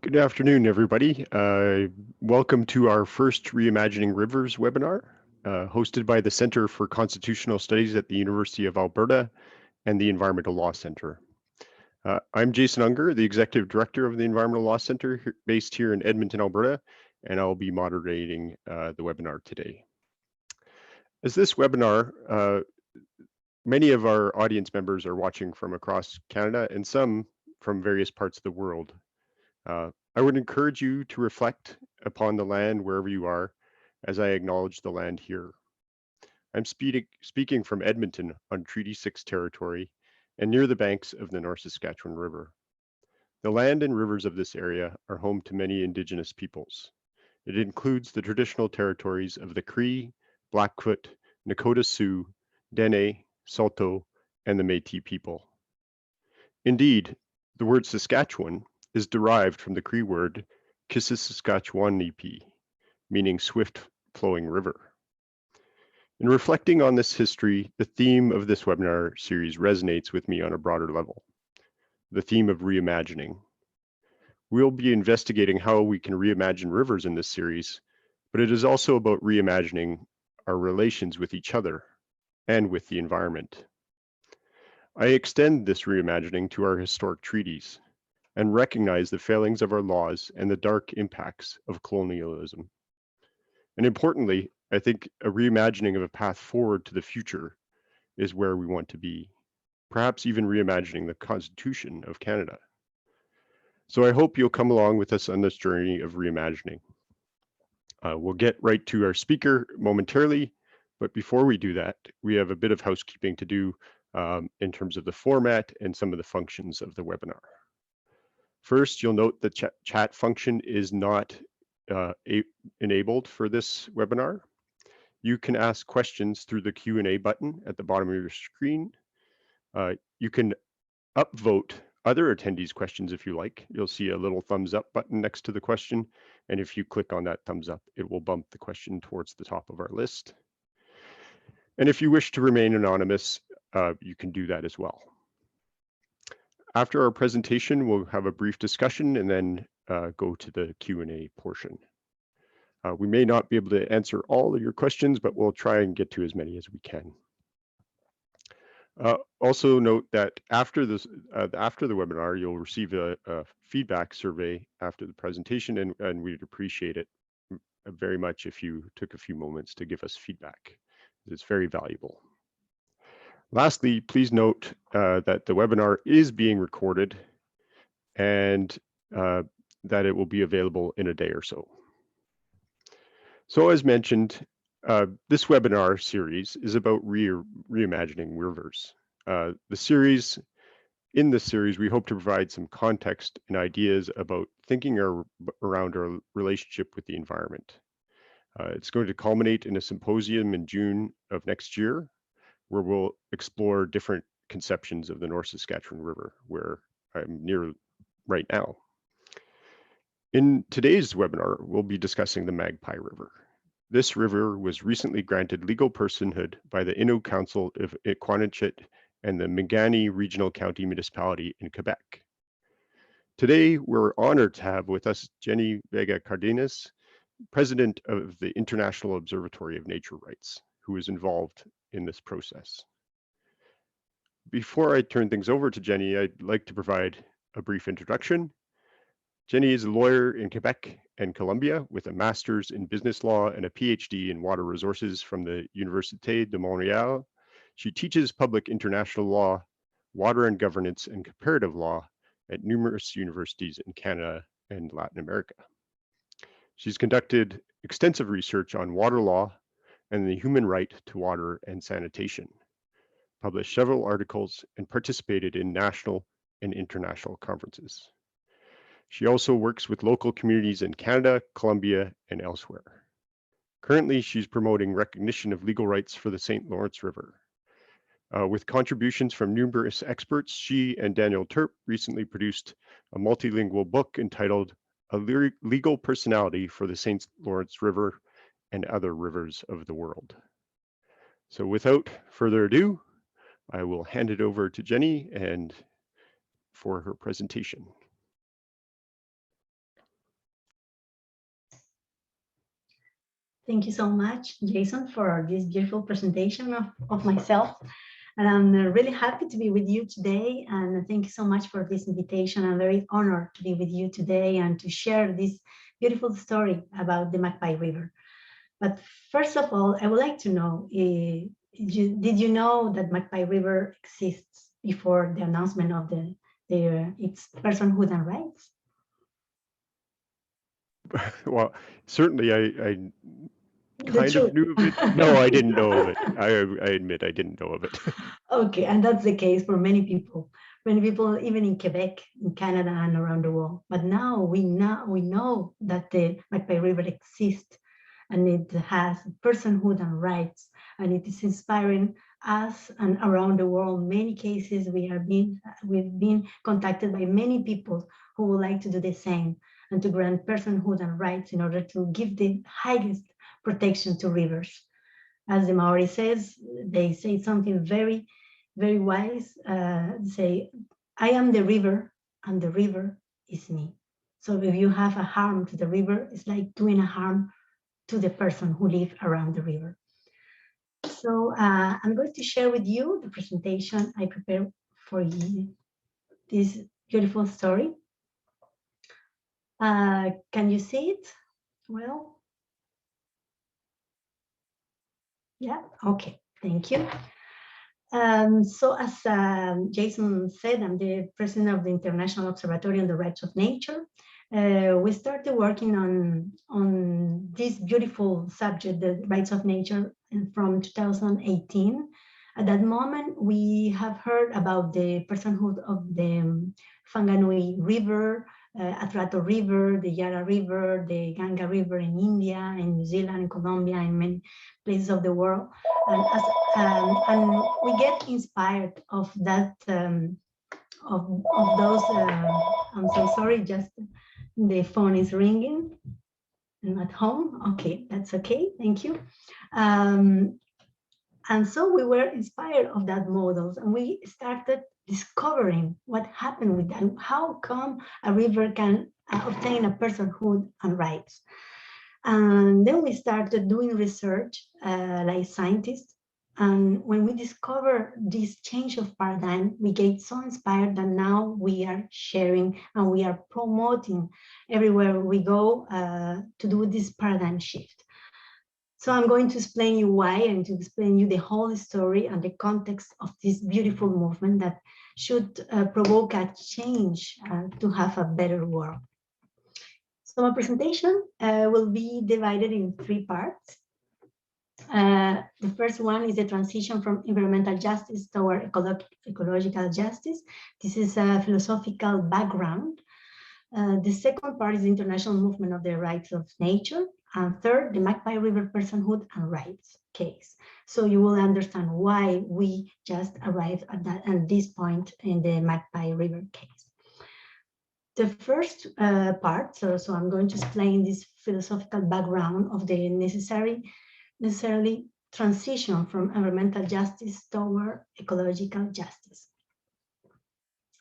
Good afternoon, everybody. Welcome to our first Reimagining Rivers webinar, hosted by the Center for Constitutional Studies at the University of Alberta and the Environmental Law Center. I'm Jason Unger, the Executive Director of the Environmental Law Center based here in Edmonton, Alberta, and I'll be moderating the webinar today. As this webinar, many of our audience members are watching from across Canada and some from various parts of the world. I would encourage you to reflect upon the land wherever you are, as I acknowledge the land here. I'm speaking from Edmonton on Treaty 6 territory and near the banks of the North Saskatchewan River. The land and rivers of this area are home to many Indigenous peoples. It includes the traditional territories of the Cree, Blackfoot, Nakota Sioux, Dene, Saulteaux, and the Métis people. Indeed, the word Saskatchewan is derived from the Cree word Kisisaskatchewanipi, meaning swift flowing river. In reflecting on this history, the theme of this webinar series resonates with me on a broader level, the theme of reimagining. We'll be investigating how we can reimagine rivers in this series, but it is also about reimagining our relations with each other and with the environment. I extend this reimagining to our historic treaties and recognize the failings of our laws and the dark impacts of colonialism. And importantly, I think a reimagining of a path forward to the future is where we want to be, perhaps even reimagining the Constitution of Canada. So I hope you'll come along with us on this journey of reimagining. We'll get right to our speaker momentarily, but before we do that, we have a bit of housekeeping to do in terms of the format and some of the functions of the webinar. First, you'll note the chat function is not enabled for this webinar. You can ask questions through the Q&A button at the bottom of your screen. You can upvote other attendees' questions if you like. You'll see a little thumbs up button next to the question, and if you click on that thumbs up, it will bump the question towards the top of our list. And if you wish to remain anonymous, you can do that as well. After our presentation, we'll have a brief discussion and then go to the Q&A portion. We may not be able to answer all of your questions, but we'll try and get to as many as we can. Also note that after the webinar, you'll receive a feedback survey after the presentation, and we'd appreciate it very much if you took a few moments to give us feedback. It's very valuable. Lastly, please note that the webinar is being recorded and that it will be available in a day or so. So as mentioned, this webinar series is about reimagining rivers. In this series, we hope to provide some context and ideas about thinking around our relationship with the environment. It's going to culminate in a symposium in June of next year, where we'll explore different conceptions of the North Saskatchewan River, where I'm near right now. In today's webinar, we'll be discussing the Magpie River. This river was recently granted legal personhood by the Innu Council of Equanichit and the Mégane Regional County Municipality in Quebec. Today, we're honored to have with us Jenny Vega Cardenas, President of the International Observatory of Nature Rights, who is involved in this process. Before I turn things over to Jenny, I'd like to provide a brief introduction. Jenny is a lawyer in Quebec and Colombia with a master's in business law and a PhD in water resources from the Université de Montréal. She teaches public international law, water and governance, and comparative law at numerous universities in Canada and Latin America. She's conducted extensive research on water law and the human right to water and sanitation, published several articles, and participated in national and international conferences. She also works with local communities in Canada, Colombia, and elsewhere. Currently, she's promoting recognition of legal rights for the St. Lawrence River. With contributions from numerous experts, she and Daniel Turp recently produced a multilingual book entitled A Legal Personality for the St. Lawrence River and Other Rivers of the World. So without further ado, I will hand it over to Jenny and for her presentation. Thank you so much, Jason, for this beautiful presentation of myself. And I'm really happy to be with you today. And thank you so much for this invitation. I'm very honored to be with you today and to share this beautiful story about the Magpie River. But first of all, I would like to know, did you know that Magpie River exists before the announcement of its personhood and rights? Well, certainly I The kind of truth. knew of it. No, I didn't know of it. I admit I didn't know of it. Okay, and that's the case for many people. Many people, even in Quebec, in Canada, and around the world. But now we know that the Magpie River exists, and it has personhood and rights, and it is inspiring us and around the world. Many cases we've been contacted by many people who would like to do the same and to grant personhood and rights in order to give the highest protection to rivers. As the Maori says, they say something very, very wise. Say, I am the river and the river is me. So if you have a harm to the river, it's like doing a harm to the person who live around the river. So I'm going to share with you the presentation I prepared for you, this beautiful story. Can you see it? Well, yeah, okay, thank you. So as Jason said, I'm the president of the International Observatory on the Rights of Nature. We started working on this beautiful subject, the rights of nature, from 2018. At that moment, we have heard about the personhood of the Whanganui River, Atrato River, the Yara River, the Ganga River in India, in New Zealand, Colombia, in many places of the world. And we get inspired of that, of those, I'm so sorry, just the phone is ringing. I'm at home. Okay, that's okay, thank you. And so we were inspired of that models, and we started discovering what happened with that. How come a river can obtain a personhood and rights? And then we started doing research like scientists. And when we discovered this change of paradigm, we get so inspired that now we are sharing and we are promoting everywhere we go to do this paradigm shift. So I'm going to explain you why and to explain you the whole story and the context of this beautiful movement that should provoke a change to have a better world. So my presentation will be divided in three parts. The first one is the transition from environmental justice toward ecological justice. This is a philosophical background. The second part is the international movement of the rights of nature. And third, the Magpie River personhood and rights case. So you will understand why we just arrived at this point in the Magpie River case. The first part, so I'm going to explain this philosophical background of the necessarily transition from environmental justice toward ecological justice.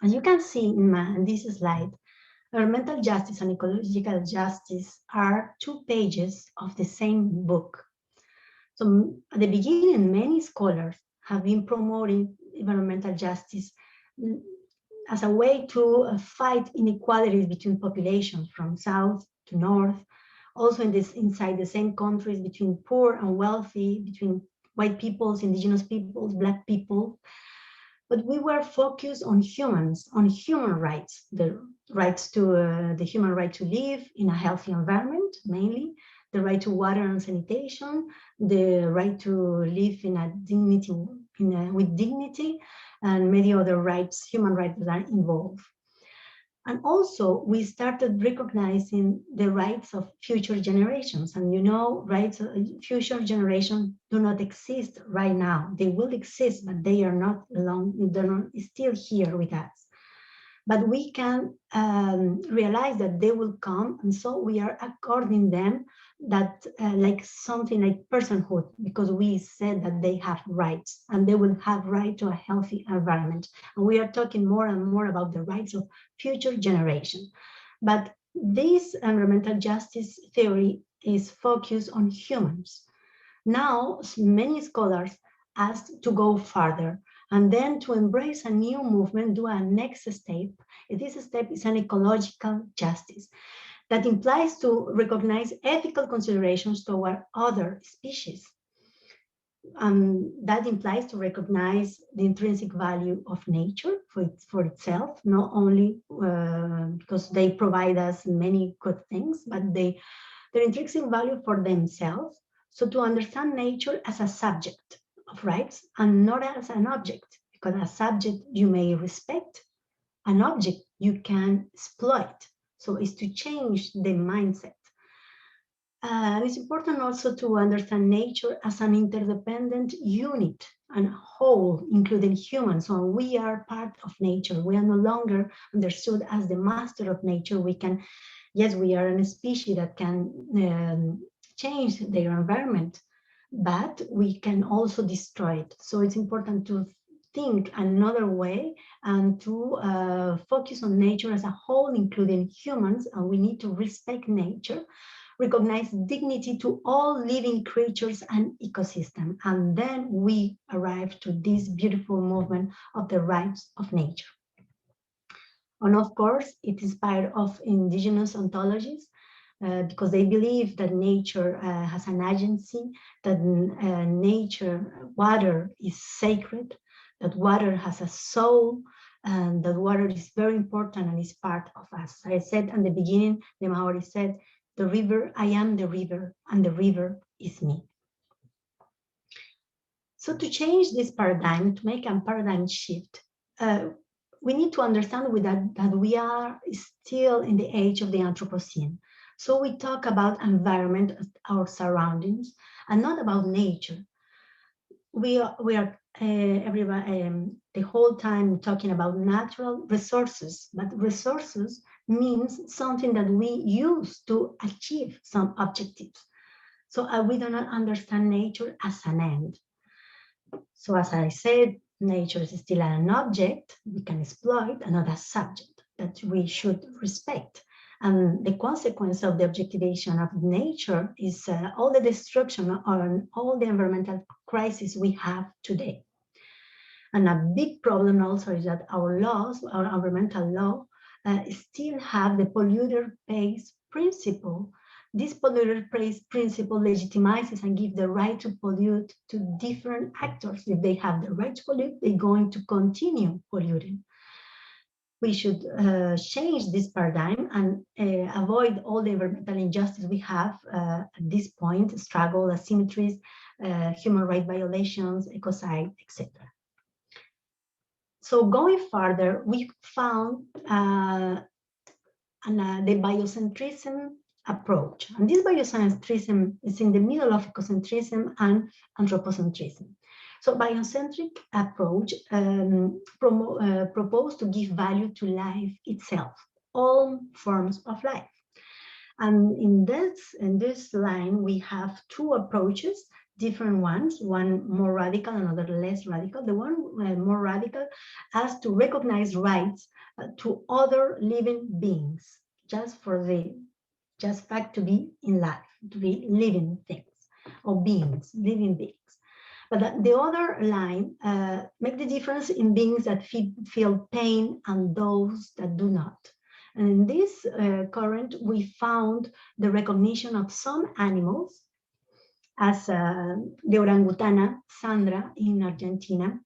As you can see in this slide, environmental justice and ecological justice are 2 pages of the same book. So at the beginning, many scholars have been promoting environmental justice as a way to fight inequalities between populations from south to north, also inside the same countries, between poor and wealthy, between white peoples, indigenous peoples, black people. But we were focused on humans, on human rights, the rights to the human right to live in a healthy environment, mainly, the right to water and sanitation, the right to live in a dignity, with dignity, and many other rights, human rights that are involved. And also, we started recognizing the rights of future generations. And you know, rights of future generations do not exist right now. They will exist, but they are not alone, they're not still here with us. But we can realize that they will come, and so we are according them that like something like personhood, because we said that they have rights and they will have right to a healthy environment. And we are talking more and more about the rights of future generations. But this environmental justice theory is focused on humans. Now, many scholars asked to go further and then to embrace a new movement, do a next step. This step is an ecological justice that implies to recognize ethical considerations toward other species. That implies to recognize the intrinsic value of nature for itself, not only because they provide us many good things, but their intrinsic value for themselves. So to understand nature as a subject of rights and not as an object, because a subject you may respect, an object you can exploit. So it's to change the mindset. And it's important also to understand nature as an interdependent unit and whole, including humans. So we are part of nature. We are no longer understood as the master of nature. We can, yes, we are a species that can change their environment, but we can also destroy it. So it's important to think another way and to focus on nature as a whole, including humans, and we need to respect nature, recognize dignity to all living creatures and ecosystem. And then we arrive to this beautiful movement of the rights of nature. And of course, it is part of indigenous ontologies because they believe that nature has an agency, that nature, water is sacred, that water has a soul, and that water is very important and is part of us. I said in the beginning, the Maori said, the river, I am the river, and the river is me. So to change this paradigm, to make a paradigm shift, we need to understand that we are still in the age of the Anthropocene. So we talk about environment, our surroundings, and not about nature. We are everybody, the whole time talking about natural resources, but resources means something that we use to achieve some objectives. So we do not understand nature as an end. So as I said, nature is still an object we can exploit, another subject that we should respect. And the consequence of the objectivation of nature is all the destruction or all the environmental crises we have today. And a big problem also is that our laws, our environmental law, still have the polluter pays principle. This polluter pays principle legitimizes and gives the right to pollute to different actors. If they have the right to pollute, they're going to continue polluting. We should change this paradigm and avoid all the environmental injustice we have at this point, struggle, asymmetries, human rights violations, ecocide, etc. So going further, we found the biocentrism approach. And this biocentrism is in the middle of ecocentrism and anthropocentrism. So biocentric approach proposed to give value to life itself, all forms of life. And in this line, we have two approaches, different ones, one more radical, another less radical. The one more radical has to recognize rights to other living beings, just fact to be in life, to be living things or beings, living beings. But the other line make the difference in beings that feel pain and those that do not. And in this current, we found the recognition of some animals, as the orangutana, Sandra, in Argentina.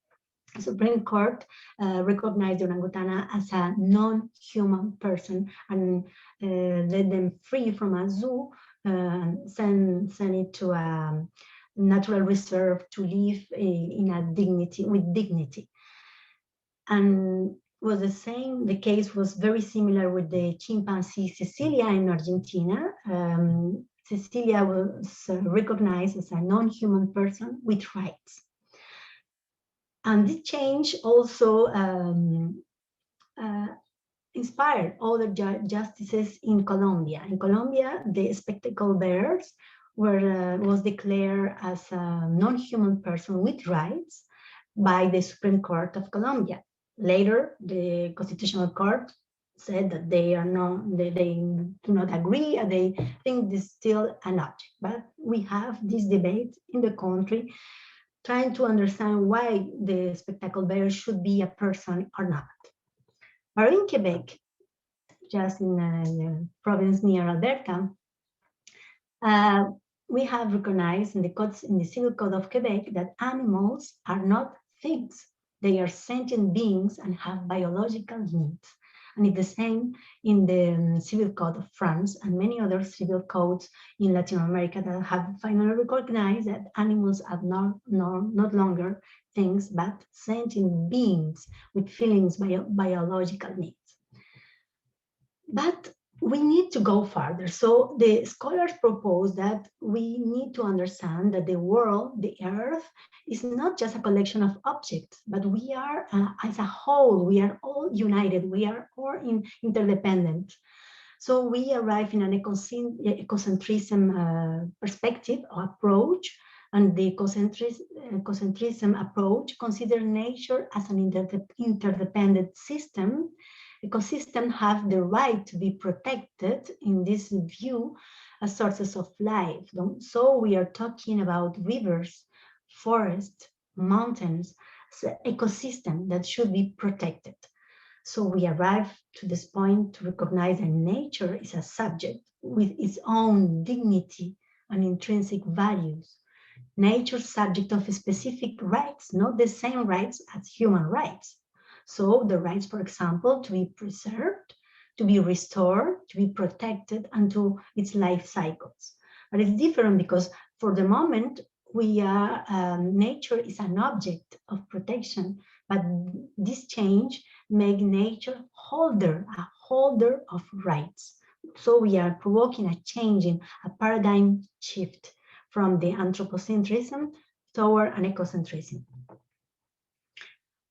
The Supreme Court recognized the orangutana as a non-human person and let them free from a zoo, send it to a natural reserve to live with dignity. And was the same, the case was very similar with the chimpanzee Cecilia in Argentina. Cecilia was recognized as a non-human person with rights. And this change also inspired other justices in Colombia. In Colombia, the spectacle bearers was declared as a non-human person with rights by the Supreme Court of Colombia. Later, the Constitutional Court said that they are not, they do not agree, and they think this is still an object. But we have this debate in the country trying to understand why the spectacle bear should be a person or not. But in Quebec, just in the province near Alberta, uh, we have recognized in the codes, in the Civil Code of Quebec, that animals are not things. They are sentient beings and have biological needs. And it's the same in the Civil Code of France and many other civil codes in Latin America that have finally recognized that animals are no longer things, but sentient beings with feelings, biological needs. But we need to go further. So the scholars propose that we need to understand that the world, the earth, is not just a collection of objects, but we are, as a whole, we are all united, we are all interdependent. So we arrive in an ecocentrism perspective or approach, and the ecocentrism approach considers nature as an interdependent system. Ecosystems have the right to be protected in this view as sources of life. So we are talking about rivers, forests, mountains, ecosystem that should be protected. So we arrive to this point to recognize that nature is a subject with its own dignity and intrinsic values. Nature subject of specific rights, not the same rights as human rights. So the rights, for example, to be preserved, to be restored, to be protected, and to its life cycles. But it's different because for the moment, nature is an object of protection, but this change makes nature a holder of rights. So we are provoking a change in a paradigm shift from the anthropocentrism toward an ecocentrism.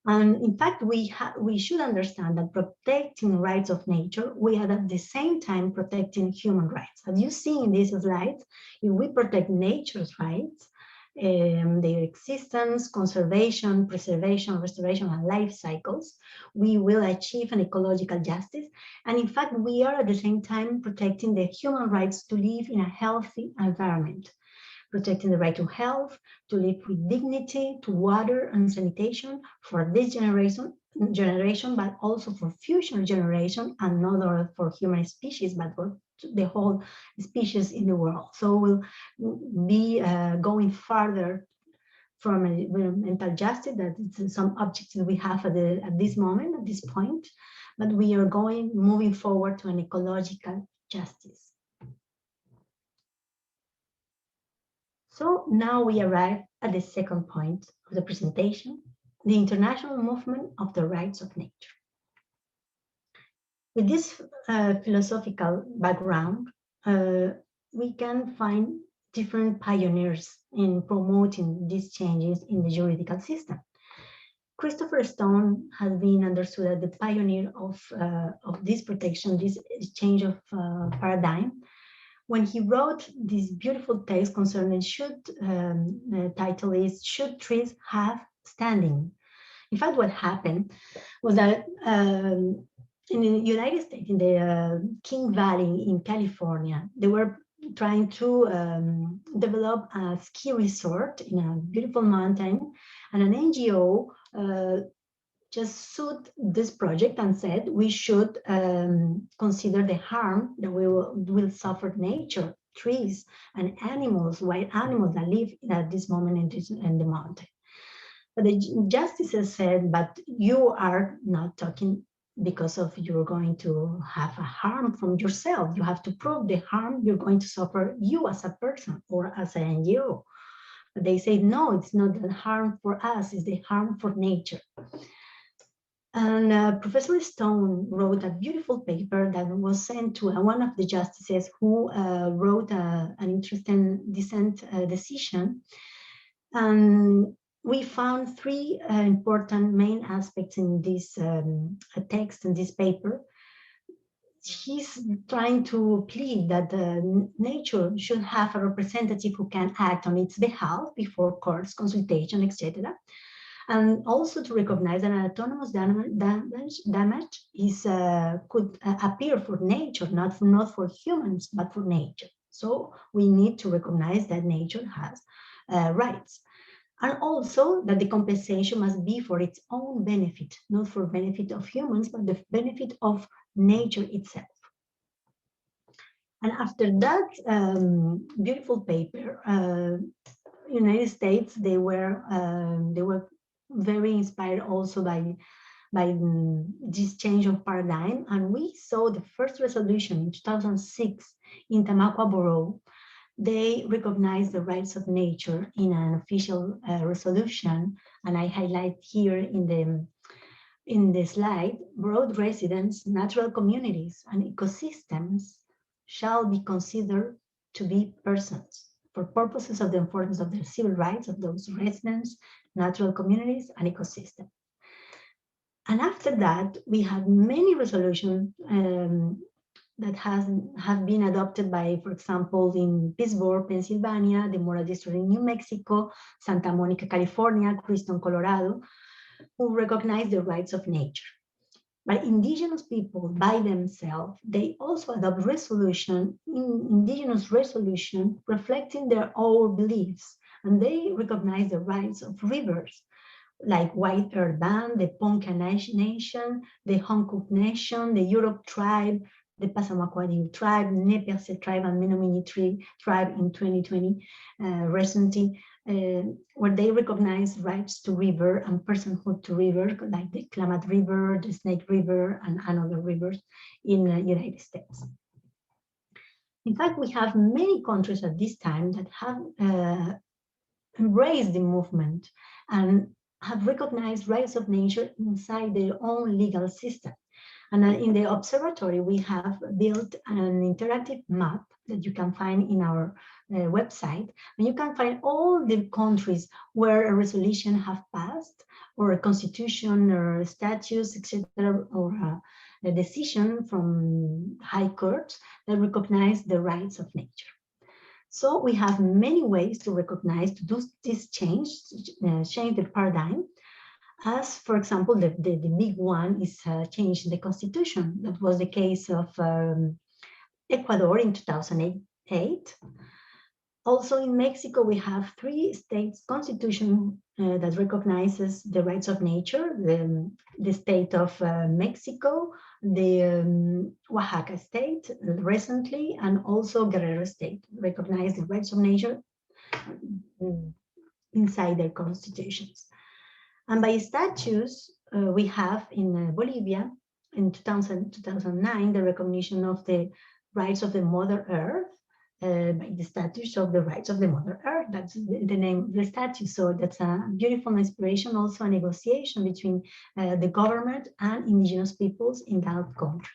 And in fact, we should understand that protecting rights of nature, we are at the same time protecting human rights. As you see in these slides, if we protect nature's rights, their existence, conservation, preservation, restoration, and life cycles, we will achieve an ecological justice. And in fact, we are at the same time protecting the human rights to live in a healthy environment, protecting the right to health, to live with dignity, to water and sanitation for this generation, but also for future generation, and not only for human species, but for the whole species in the world. So we'll be going further from environmental justice, that is some objectives we have at this moment, at this point, but we are moving forward to an ecological justice. So now we arrive at the second point of the presentation, the international movement of the rights of nature. With this philosophical background, we can find different pioneers in promoting these changes in the juridical system. Christopher Stone has been understood as the pioneer of this protection, this change of paradigm, when he wrote this beautiful text concerning the title is Should Trees Have Standing? In fact, what happened was that in the United States, in the King Valley in California, they were trying to develop a ski resort in a beautiful mountain, and an NGO just sued this project and said we should consider the harm that we will suffer nature, trees, and animals, wild animals that live at this moment in the mountain. But the justices said, but you are not talking because of you're going to have a harm from yourself. You have to prove the harm you're going to suffer, you as a person or as an NGO. But they say, no, it's not the harm for us, it's the harm for nature. And Professor Stone wrote a beautiful paper that was sent to one of the justices who wrote an interesting dissent decision. And we found three important main aspects in this text, in this paper. He's trying to plead that nature should have a representative who can act on its behalf before courts, consultation, etc. And also to recognize that an autonomous damage is could appear for nature, not for humans, but for nature. So we need to recognize that nature has rights. And also that the compensation must be for its own benefit, not for benefit of humans, but the benefit of nature itself. And after that beautiful paper, United States, they were very inspired also by this change of paradigm, and we saw the first resolution in 2006 in Tamaqua Borough. They recognized the rights of nature in an official resolution, and I highlight here in the slide, broad residents, natural communities, and ecosystems shall be considered to be persons for purposes of the enforcement of the civil rights of those residents, natural communities, and ecosystems. And after that, we have many resolutions that have been adopted by, for example, in Pittsburgh, Pennsylvania, the Mora District in New Mexico, Santa Monica, California, Creston, Colorado, who recognize the rights of nature. But indigenous people by themselves, they also adopt indigenous resolution reflecting their own beliefs, and they recognize the rights of rivers, like White Earth Band, the Ponca Nation, the Hankook Nation, the Yurok tribe, the Passamaquoddy tribe, Nez tribe, and Menominee tribe in 2020 recently, where they recognize rights to river and personhood to river, like the Klamath River, the Snake River, and other rivers in the United States. In fact, we have many countries at this time that have embraced the movement and have recognized rights of nature inside their own legal system. And in the observatory, we have built an interactive map that you can find in our website. And you can find all the countries where a resolution have passed, or a constitution, or statutes, etc., or a decision from high courts that recognize the rights of nature. So we have many ways to recognize, to do this change the paradigm. As, for example, the big one is changing the constitution. That was the case of Ecuador in 2008. Also in Mexico, we have 3 states constitution that recognizes the rights of nature, the state of Mexico, the Oaxaca state recently, and also Guerrero state recognize the rights of nature inside their constitutions. And by statutes, we have in Bolivia in 2009 the recognition of the rights of the Mother Earth by the statutes of the rights of the Mother Earth. That's the name of the statute. So that's a beautiful inspiration, also a negotiation between the government and indigenous peoples in that country.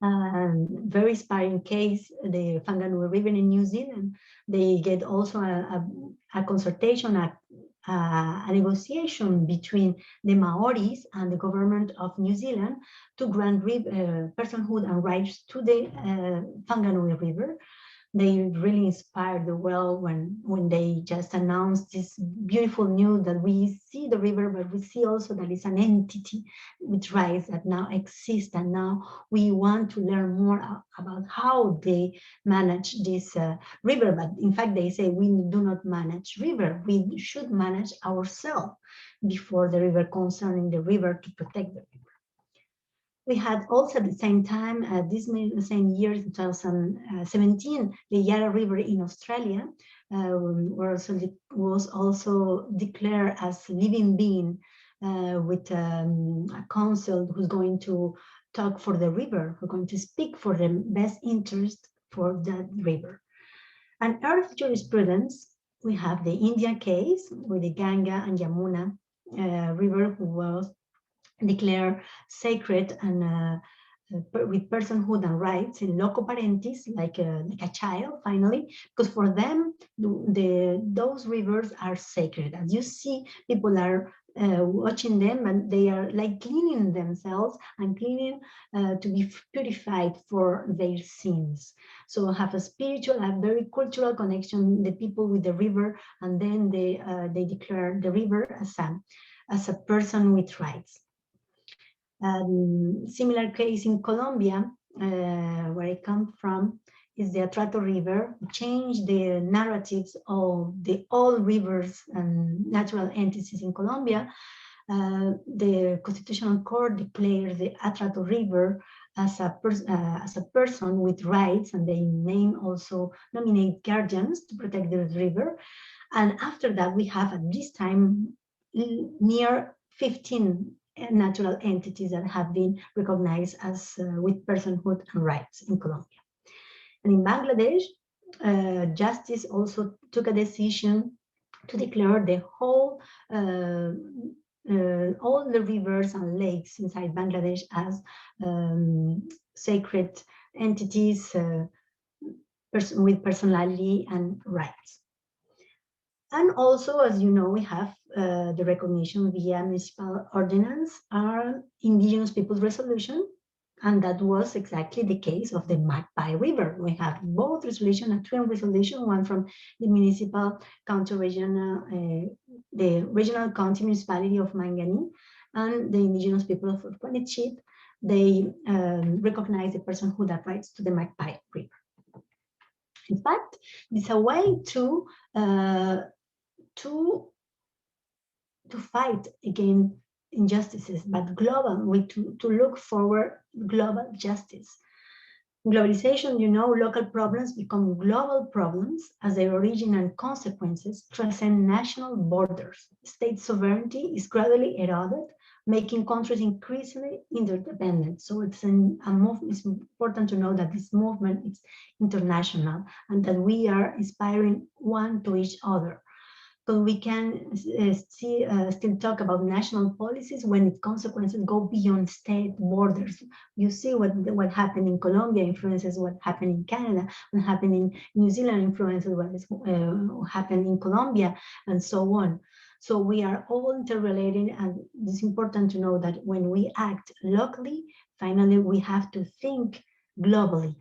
Very inspiring case, the Whanganui River in New Zealand. They get also a consultation, a negotiation between the Maoris and the government of New Zealand to grant personhood and rights to the Whanganui River. They really inspired the world when they just announced this beautiful news that we see the river, but we see also that it's an entity with rights that now exist, and now we want to learn more about how they manage this river. But in fact, they say we do not manage river, we should manage ourselves before the river, concerning the river, to protect the river. We had also at the same time, this same year, 2017, the Yarra River in Australia was also declared as living being with a council who's going to talk for the river, who's going to speak for the best interest for that river. And earth jurisprudence, we have the India case with the Ganga and Yamuna river, who was declared sacred and with personhood and rights in loco parentis, like a child, finally, because for them, those rivers are sacred. As you see, people are watching them, and they are like cleaning themselves and cleaning to be purified for their sins. So have a spiritual, a very cultural connection, the people with the river, and then they declare the river as a person with rights. Similar case in Colombia, where I come from, is the Atrato River. Changed the narratives of all rivers and natural entities in Colombia. The Constitutional Court declared the Atrato River as a person with rights, and they also nominate guardians to protect the river. And after that, we have at this time near 15 natural entities that have been recognized as with personhood and rights in Colombia. And in Bangladesh, justice also took a decision to declare the whole all the rivers and lakes inside Bangladesh as sacred entities with personality and rights. And also, as you know, we have the recognition via municipal ordinance, our indigenous peoples resolution, and that was exactly the case of the Magpie River. We have both resolution, a twin resolution, one from the municipal county regional, the regional county municipality of Mangani, and the indigenous people of Quanichit. They recognize the personhood that rights to the Magpie River. In fact, it's a way to fight against injustices, but global, to look forward global justice. Globalization, you know, local problems become global problems as their origin and consequences transcend national borders. State sovereignty is gradually eroded, making countries increasingly interdependent. So it's a movement. It's important to know that this movement is international and that we are inspiring one to each other. So we can still talk about national policies when its consequences go beyond state borders. You see what happened in Colombia influences what happened in Canada, what happened in New Zealand influences what happened in Colombia, and so on. So we are all interrelated, and it's important to know that when we act locally, finally we have to think globally.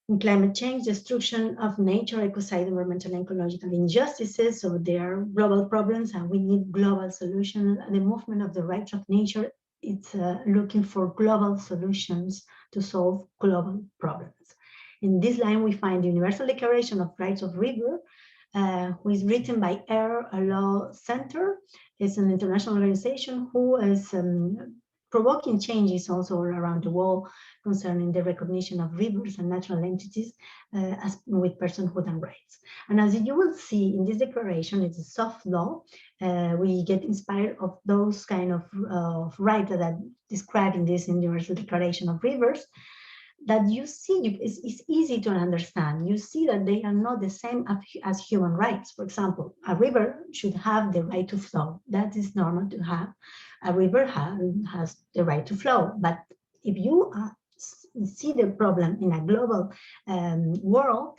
In climate change, destruction of nature, ecocide, environmental and ecological injustices, so there are global problems and we need global solutions. The movement of the rights of nature, it's looking for global solutions to solve global problems. In this line, we find the Universal Declaration of Rights of River, who is written by Air Law Center. It's an international organization who is provoking changes also all around the world concerning the recognition of rivers and natural entities as with personhood and rights. And as you will see in this declaration, it's a soft law. We get inspired of those kind of rights that are described in this Universal Declaration of Rivers, that you see, it's easy to understand. You see that they are not the same as human rights. For example, a river should have the right to flow. That is normal to have. A river has the right to flow. But if you see the problem in a global world,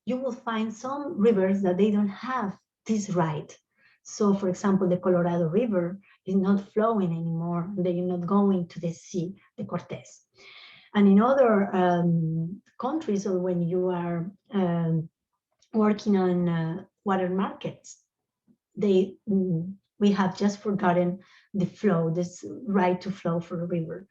you will find some rivers that they don't have this right. So, for example, the Colorado River is not flowing anymore. They are not going to the sea, the Cortez. And in other countries, or when you are working on water markets, we have just forgotten the flow, this right to flow for a river.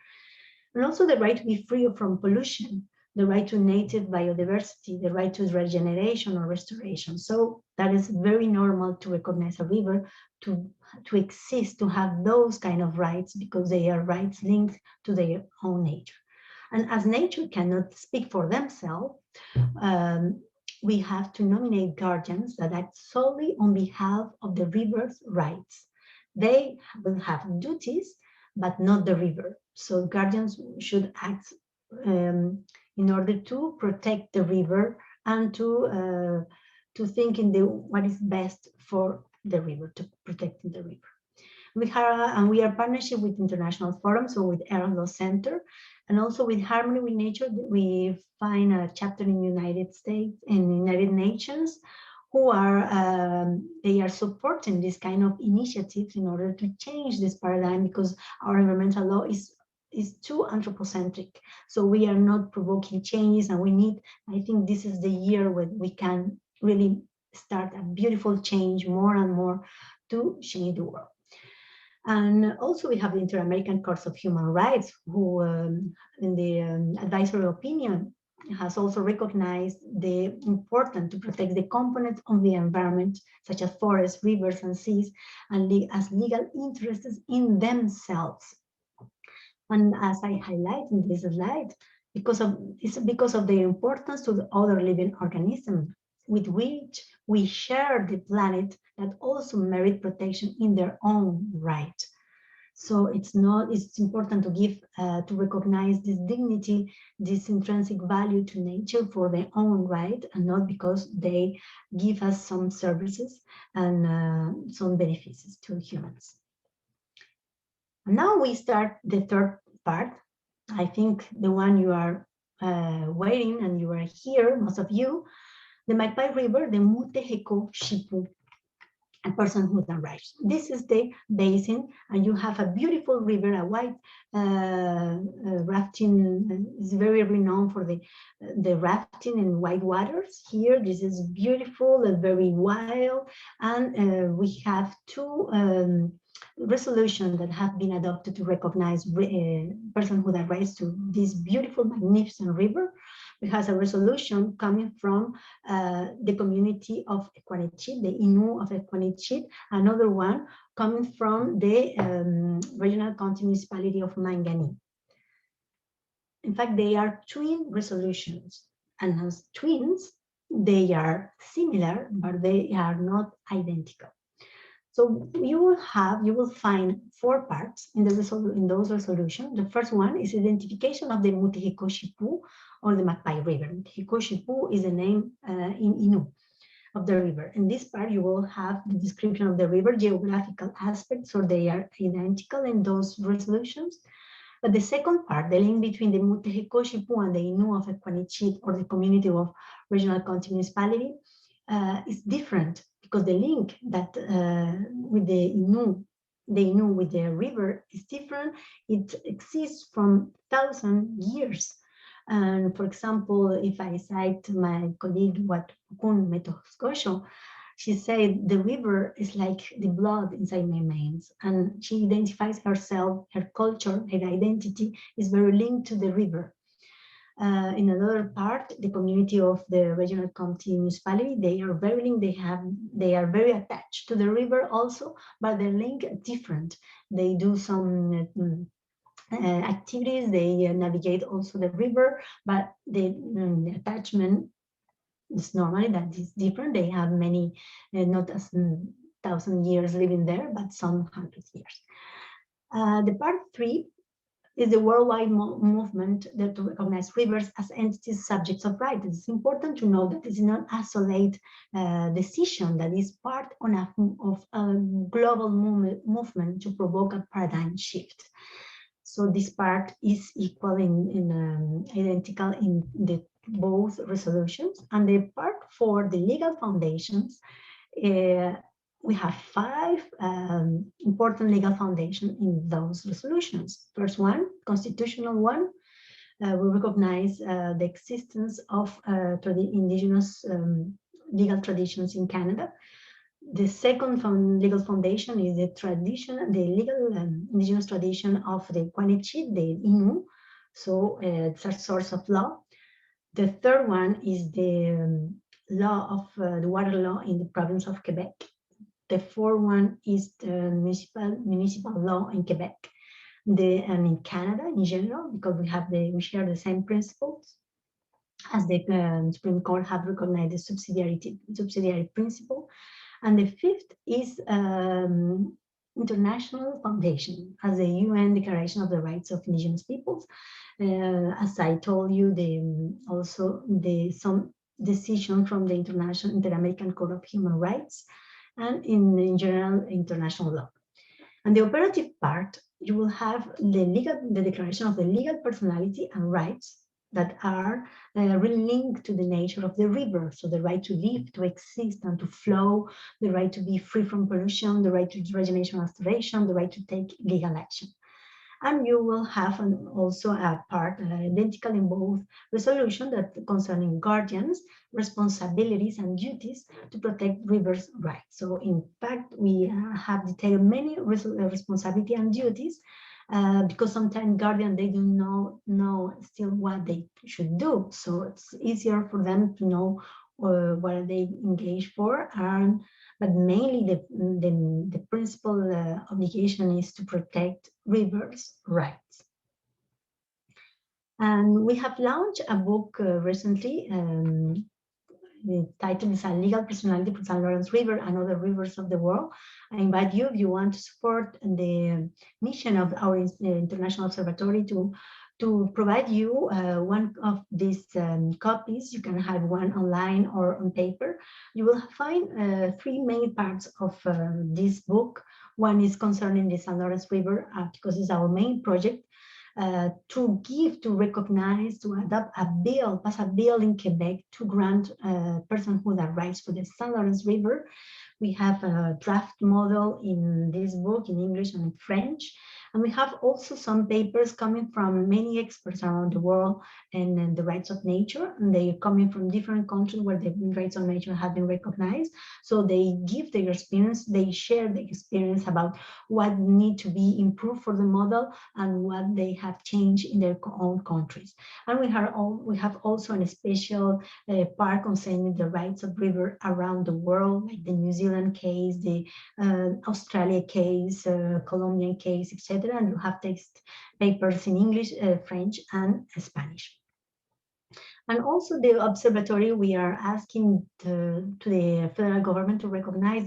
And also the right to be free from pollution, the right to native biodiversity, the right to regeneration or restoration. So that is very normal to recognize a river, to exist, to have those kind of rights, because they are rights linked to their own nature. And as nature cannot speak for themselves, we have to nominate guardians that act solely on behalf of the river's rights. They will have duties, but not the river. So guardians should act in order to protect the river and to think in what is best for the river, to protect the river. We are partnership with international forums, so with Earth Law Center, and also with Harmony with Nature. We find a chapter in United States and United Nations who are they are supporting this kind of initiatives in order to change this paradigm, because our environmental law is too anthropocentric. So we are not provoking changes, and we need, I think this is the year when we can really start a beautiful change more and more to change the world. And also we have the Inter-American Court of Human Rights, who in the advisory opinion has also recognized the importance to protect the components of the environment, such as forests, rivers, and seas, and as legal interests in themselves. And as I highlight in this slide, because of their importance to the other living organisms with which we share the planet, that also merit protection in their own right. So it's important to give, to recognize this dignity, this intrinsic value to nature for their own right, and not because they give us some services and some benefits to humans. Now we start the third part. I think the one you are waiting, and you are here, most of you, the Magpie River, the Muteheko Shipu, a personhood arrives. This is the basin, and you have a beautiful river, a white rafting is very renowned for the rafting in white waters. Here, this is beautiful and very wild, and we have two resolutions that have been adopted to recognize personhood arrives to this beautiful, magnificent river. We have a resolution coming from the community of Equanichit, the Innu of Equanichit, another one coming from the regional county municipality of Mangani. In fact, they are twin resolutions, and as twins, they are similar, but they are not identical. So you will find four parts in those resolutions. The first one is identification of the Mutehiko-Shipu, or the Magpie River. Mutehiko-Shipu is the name in Innu of the river. In this part, you will have the description of the river, geographical aspects, so they are identical in those resolutions. But the second part, the link between the Mutehiko-Shipu and the Innu of Equanichit, or the community of regional county municipality, is different, because the link that with the Innu with the river is different. It exists from 1,000 years. And for example, if I cite my colleague Watukun Metoskosho, she said the river is like the blood inside my veins, and she identifies herself, her culture, her identity is very linked to the river. In another part, the community of the regional county municipality, they are very linked. They are very attached to the river also, but their link is different. They do some activities. They navigate also the river, but the attachment is normally that is different. They have many, not as 1,000 years living there, but some 100 years. The part 3 is the worldwide movement that to recognize rivers as entities subjects of right. It's important to know that it's not an isolated decision, that is part of a global movement to provoke a paradigm shift. So this part is equal identical in the both resolutions. And the part 4, the legal foundations, we have 5 important legal foundations in those resolutions. First one, constitutional one, we recognize the existence of the indigenous legal traditions in Canada. The second legal foundation is the legal indigenous tradition of the Quanichit, the Innu, so it's a source of law. The third one is the law of the water law in the province of Quebec. The fourth one is the municipal law in Quebec, and in Canada in general, because we share the same principles as the Supreme Court have recognized the subsidiary principle. And the fifth is international foundation as the UN Declaration of the Rights of Indigenous Peoples. As I told you, some decision from the Inter-American Court of Human Rights, and in general international law. And the operative part, you will have the declaration of the legal personality and rights that are really linked to the nature of the river. So the right to live, to exist, and to flow, the right to be free from pollution, the right to regeneration and restoration, the right to take legal action. And you will have also a part identical in both resolution that concerning guardians, responsibilities and duties to protect rivers' rights. So in fact, we have detailed many responsibility and duties because sometimes guardian they do not know still what they should do. So it's easier for them to know what they engage for, and but mainly the principal obligation is to protect rivers' rights. And we have launched a book recently. The title is A Legal Personality for St. Lawrence River and Other Rivers of the World. I invite you, if you want to support the mission of our International Observatory, to provide you one of these copies. You can have one online or on paper. You will find three main parts of this book. One is concerning the St. Lawrence River, because it's our main project. To give, to recognize, to adopt a bill, pass a bill in Quebec to grant personhood and rights for the St. Lawrence River. We have a draft model in this book in English and French. And we have also some papers coming from many experts around the world and the rights of nature. And they are coming from different countries where the rights of nature have been recognized. So they give their experience, they share their experience about what need to be improved for the model and what they have changed in their own countries. And we have also a special part concerning the rights of river around the world, like the New Zealand case, the Australia case, Colombian case, etc. And you have text papers in English, French, and Spanish. And also the observatory, we are asking to the federal government to recognize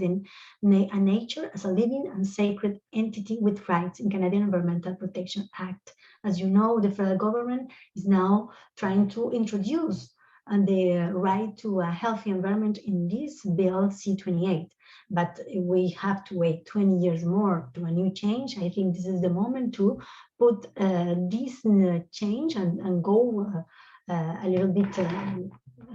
nature as a living and sacred entity with rights in Canadian Environmental Protection Act. As you know, the federal government is now trying to introduce the right to a healthy environment in this bill C-28. But we have to wait 20 years more to a new change. I think this is the moment to put this change and go a little bit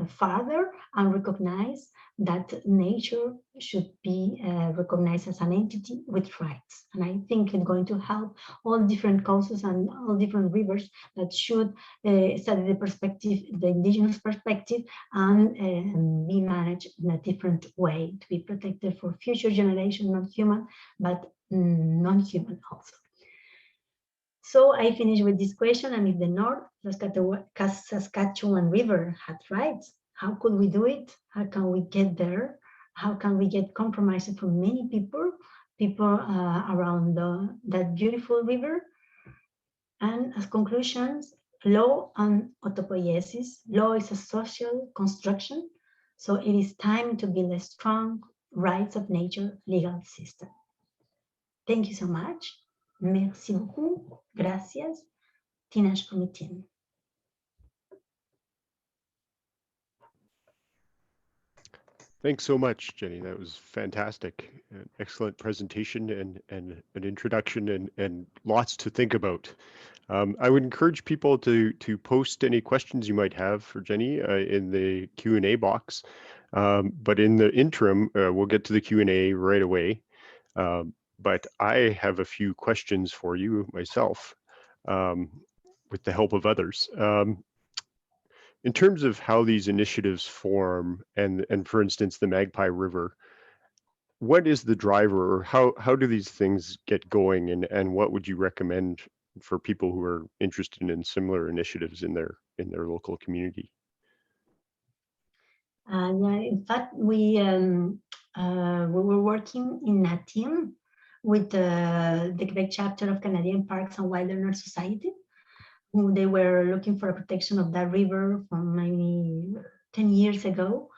farther and recognize that nature should be recognized as an entity with rights. And I think it's going to help all different causes and all different rivers that should study the perspective, the indigenous perspective, and be managed in a different way to be protected for future generations, not human, but non-human also. So I finish with this question, and if the North Saskatchewan River had rights, how could we do it? How can we get there? How can we get compromises from many people around that beautiful river? And as conclusions, law and autopoiesis. Law is a social construction, so it is time to build a strong rights of nature legal system. Thank you so much. Merci beaucoup. Gracias. Tinash Comitin. Thanks so much, Jenny. That was fantastic. An excellent presentation and an introduction and lots to think about. I would encourage people to post any questions you might have for Jenny in the Q&A box. But in the interim, we'll get to the Q&A right away. But I have a few questions for you myself with the help of others. In terms of how these initiatives form, and for instance, the Magpie River, what is the driver, or how do these things get going, and what would you recommend for people who are interested in similar initiatives in their local community? Yeah, in fact, we were working in a team with the Quebec chapter of Canadian Parks and Wilderness Society. They were looking for a protection of that river from maybe 10 years ago.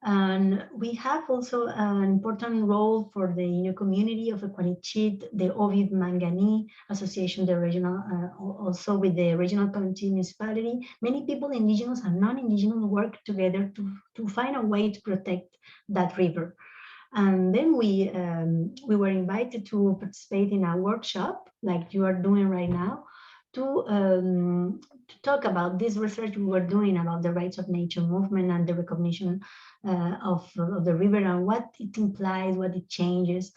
And we have also an important role for the Innu community of Equanichit, the Ovid Mangani Association, the regional, also with the regional community municipality. Many people, indigenous and non-indigenous, work together to find a way to protect that river. And then we were invited to participate in a workshop like you are doing right now to talk about this research we were doing about the rights of nature movement and the recognition of the river and what it implies, what it changes.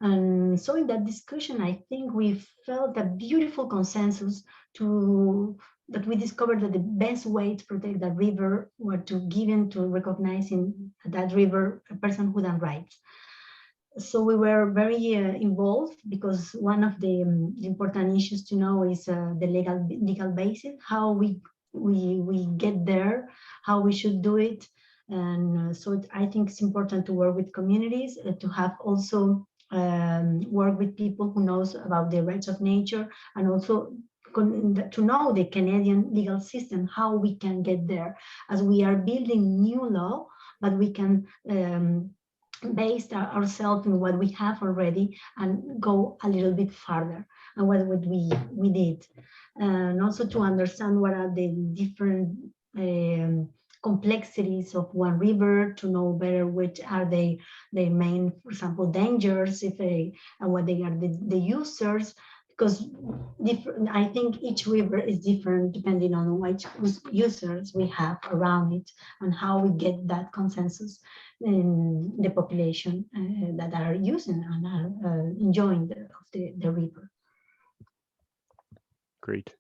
And so in that discussion, I think we felt a beautiful consensus to that we discovered that the best way to protect that river were to give in to recognizing that river personhood and rights. So we were very involved because one of the important issues to know is the legal basis, how we get there, how we should do it. And I think it's important to work with communities, to have also work with people who knows about the rights of nature, and also to know the Canadian legal system, how we can get there, as we are building new law, but we can base ourselves in what we have already and go a little bit farther. And what would we did, and also to understand what are the different complexities of one river, to know better which are the main, for example, dangers, if they and what they are the users, because I think each river is different depending on which users we have around it and how we get that consensus in the population that are using and are enjoying the river. Great.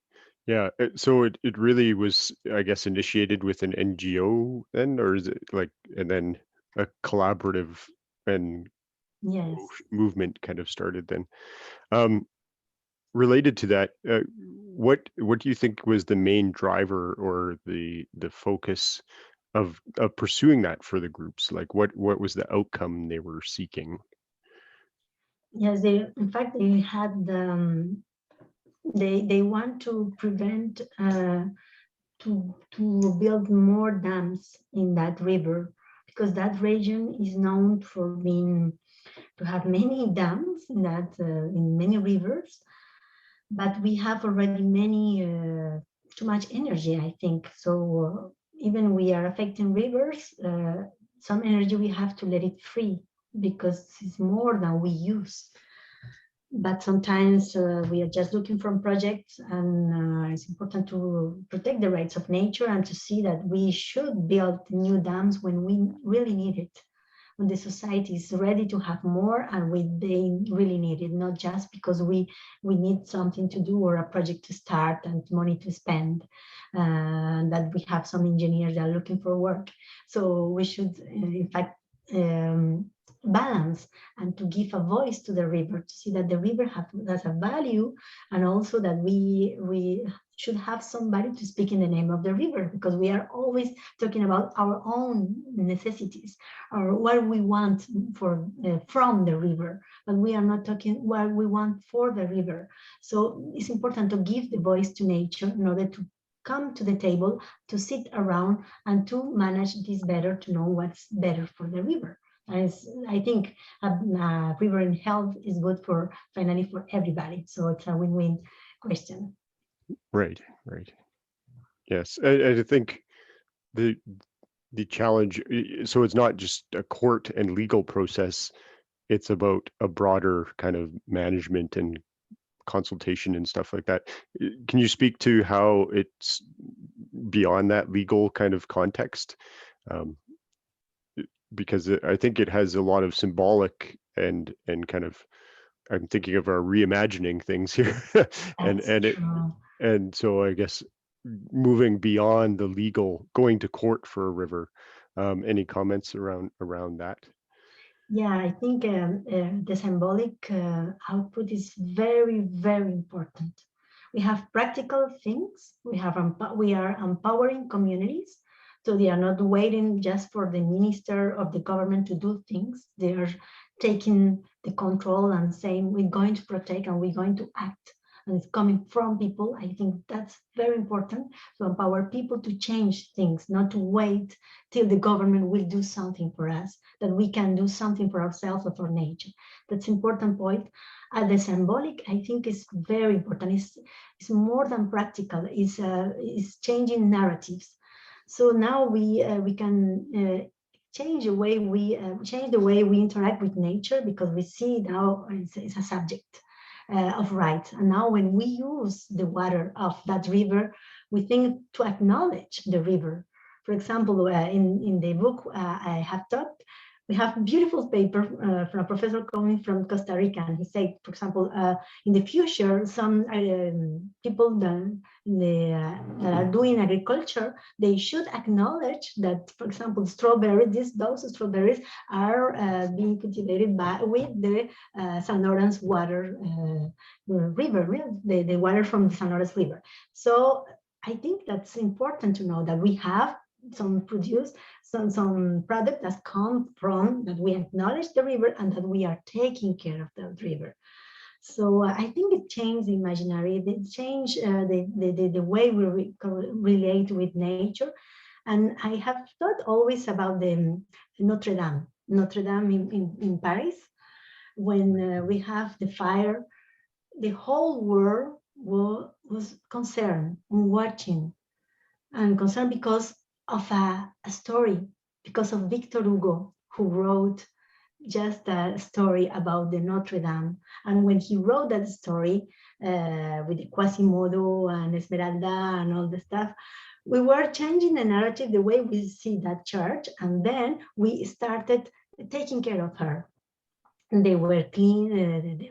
Yeah. So it really was, I guess, initiated with an NGO then, or is it like, and then a collaborative and Yes. movement kind of started then? Related to that, what do you think was the main driver or the focus of pursuing that for the groups? Like what was the outcome they were seeking? Yes, in fact they had they want to prevent to build more dams in that river, because that region is known for being to have many dams in that in many rivers, but we have already many too much energy, I think. So even we are affecting rivers, some energy we have to let it free because it's more than we use. But sometimes we are just looking for projects, and it's important to protect the rights of nature and to see that we should build new dams when we really need it, when the society is ready to have more and they really need it, not just because we need something to do or a project to start and money to spend, that we have some engineers that are looking for work. So we should, in fact, balance and to give a voice to the river, to see that the river has a value, and also that we should have somebody to speak in the name of the river, because we are always talking about our own necessities or what we want from the river, but we are not talking what we want for the river. So it's important to give the voice to nature in order to come to the table, to sit around and to manage this better, to know what's better for the river. And I think river in health is good for finally for everybody. So it's a win-win question. Right. Yes, I think the challenge, so it's not just a court and legal process, it's about a broader kind of management and consultation and stuff like that. Can you speak to how it's beyond that legal kind of context? Because I think it has a lot of symbolic and kind of, I'm thinking of our reimagining things here, and so I guess moving beyond the legal, going to court for a river. Any comments around that? Yeah, I think the symbolic output is very, very important. We have practical things. We are empowering communities, so they are not waiting just for the minister of the government to do things. They are taking the control and saying we're going to protect and we're going to act. And it's coming from people. I think that's very important, to empower people to change things, not to wait till the government will do something for us, that we can do something for ourselves or for nature. That's an important point. The symbolic, I think, is very important. It's more than practical. It's changing narratives. So now we can change the way we interact with nature, because we see now it's a subject of rights. And now when we use the water of that river, we think to acknowledge the river. For example, in the book I have taught, we have beautiful paper from a professor coming from Costa Rica, and he said, for example, in the future, some people that are doing agriculture, they should acknowledge that, for example, those strawberries are being cultivated with the San Lawrence water river, the water from the San Lawrence River. So I think that's important to know that we have some product that come from that we acknowledge the river and that we are taking care of the river. So I think it changed the imaginary, it changed the way we relate with nature. And I have thought always about the Notre Dame in Paris. When we have the fire, the whole world was concerned and watching, and concerned because of a story, because of Victor Hugo, who wrote just a story about the Notre Dame. And when he wrote that story with the Quasimodo and Esmeralda and all the stuff, we were changing the narrative, the way we see that church. And then we started taking care of her. They were clean,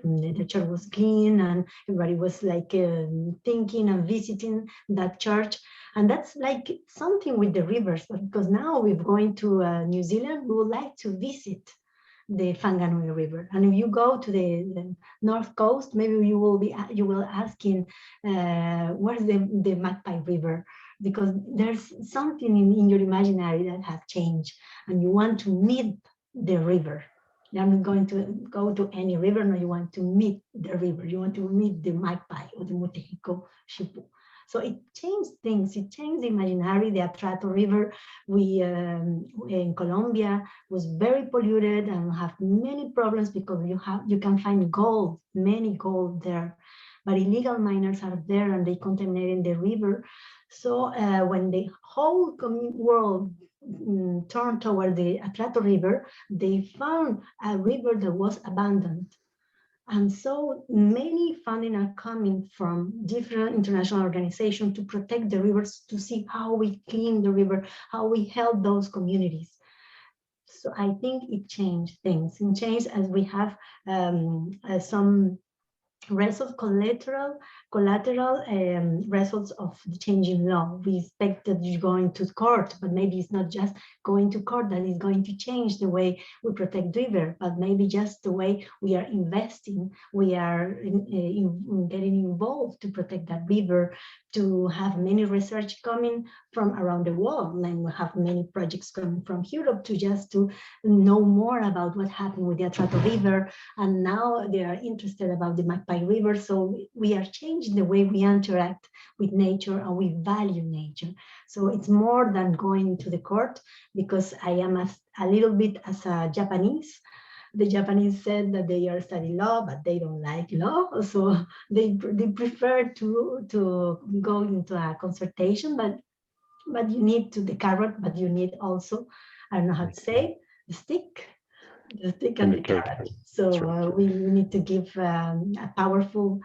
the church was clean, and everybody was like thinking and visiting that church. And that's like something with the rivers, because now we're going to New Zealand, we would like to visit the Whanganui River. And if you go to the north coast, maybe you will asking where's the Magpie River, because there's something in your imaginary that has changed, and you want to meet the river. You're not going to go to any river, no, you want to meet the river. You want to meet the Magpie or the Mutejiko Shipu. So it changed things. It changed the imaginary. The Atrato River, in Colombia, was very polluted and have many problems because you can find gold, many gold there, but illegal miners are there and they contaminate the river. So when the whole world turned toward the Atrato River, they found a river that was abandoned. And so many funding are coming from different international organizations to protect the rivers, to see how we clean the river, how we help those communities. So I think it changed things. It changed as we have some results, collateral results of the changing law. We expect that you're going to court, but maybe it's not just going to court that is going to change the way we protect river, but maybe just the way we are investing, we are getting involved to protect that river, to have many research coming from around the world. And we have many projects coming from Europe to know more about what happened with the Atrato River. And now they are interested about the Magpie River. So we are changing the way we interact with nature and we value nature. So it's more than going to the court, because I am a little bit as a Japanese. The Japanese said that they are studying law, but they don't like law. So they prefer to go into a consultation, but you need the carrot, but you need also, I don't know how to say, the stick and the carrot. So right. We need to give a powerful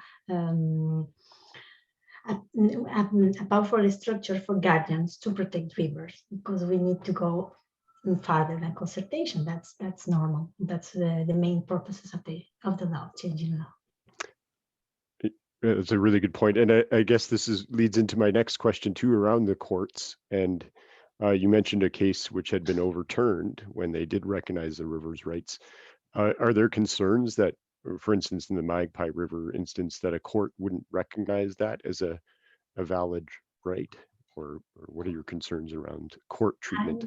structure for guardians to protect rivers, because we need to go farther than consultation. That's normal. That's the main purposes of the law, changing law. That's a really good point. And I guess this leads into my next question too, around the courts. And you mentioned a case which had been overturned when they did recognize the river's rights. Are there concerns that, for instance, in the Magpie River instance, that a court wouldn't recognize that as a valid right? Or what are your concerns around court treatment?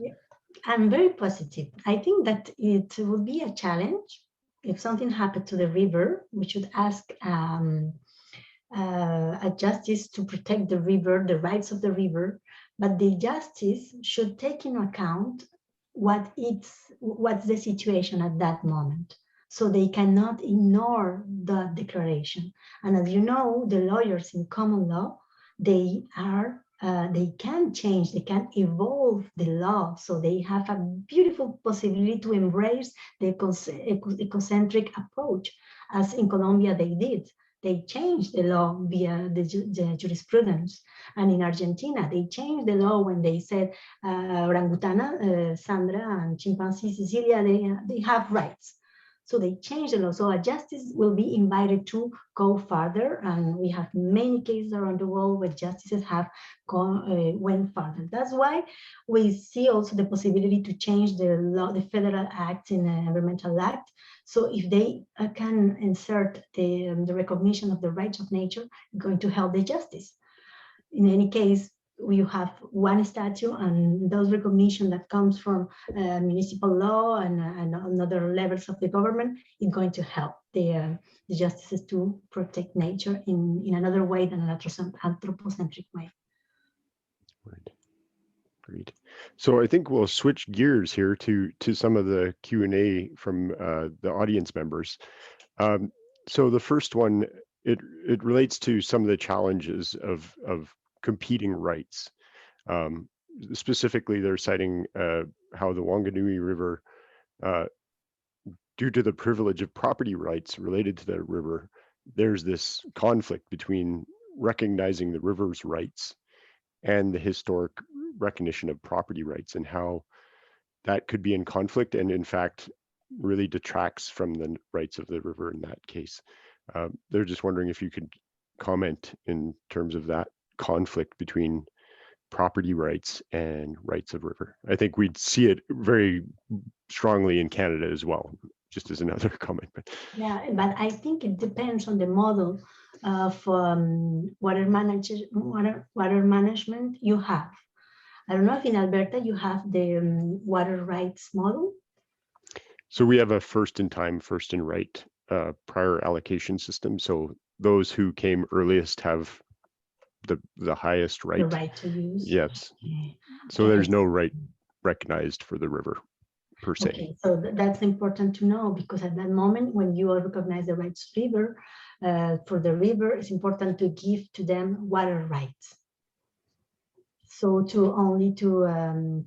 I'm very positive. I think that it will be a challenge. If something happened to the river, we should ask a justice to protect the river, the rights of the river, but the justice should take into account what's the situation at that moment. So they cannot ignore the declaration. And as you know, the lawyers in common law, they are they can change, they can evolve the law. So they have a beautiful possibility to embrace the ecocentric approach, as in Colombia they did. They changed the law via the jurisprudence. And in Argentina, they changed the law when they said orangutana, Sandra, and chimpanzee Cecilia, they have rights. So they changed the law. So a justice will be invited to go further. And we have many cases around the world where justices have went further. That's why we see also the possibility to change the law, the federal act in the Environmental Act. So if they can insert the recognition of the rights of nature, going to help the justice. In any case, we have one statute, and those recognition that comes from municipal law and other levels of the government is going to help the justices to protect nature in another way than an anthropocentric way. Right. Great. So I think we'll switch gears here to some of the Q&A from the audience members. So the first one, it relates to some of the challenges of competing rights. Specifically, they're citing how the Wanganui River, due to the privilege of property rights related to the river, there's this conflict between recognizing the river's rights and the historic recognition of property rights, and how that could be in conflict and in fact really detracts from the rights of the river in that case. They're just wondering if you could comment in terms of that conflict between property rights and rights of river. I think we'd see it very strongly in Canada as well, just as another comment. Yeah, but I think it depends on the model of water management you have. I don't know if in Alberta you have the water rights model. So we have a first in time, first in right prior allocation system. So those who came earliest have the highest right. The right to use. Yes. Okay. So there's no right recognized for the river per se. Okay, so that's important to know, because at that moment when you recognize the rights river, for the river, it's important to give to them water rights. So to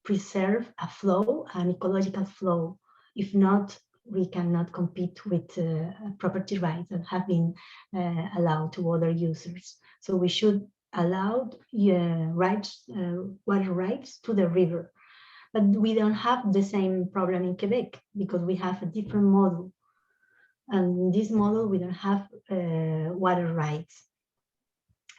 preserve a flow, an ecological flow. If not, we cannot compete with property rights that have been allowed to other users. So we should allow water rights to the river. But we don't have the same problem in Quebec, because we have a different model. And in this model, we don't have water rights.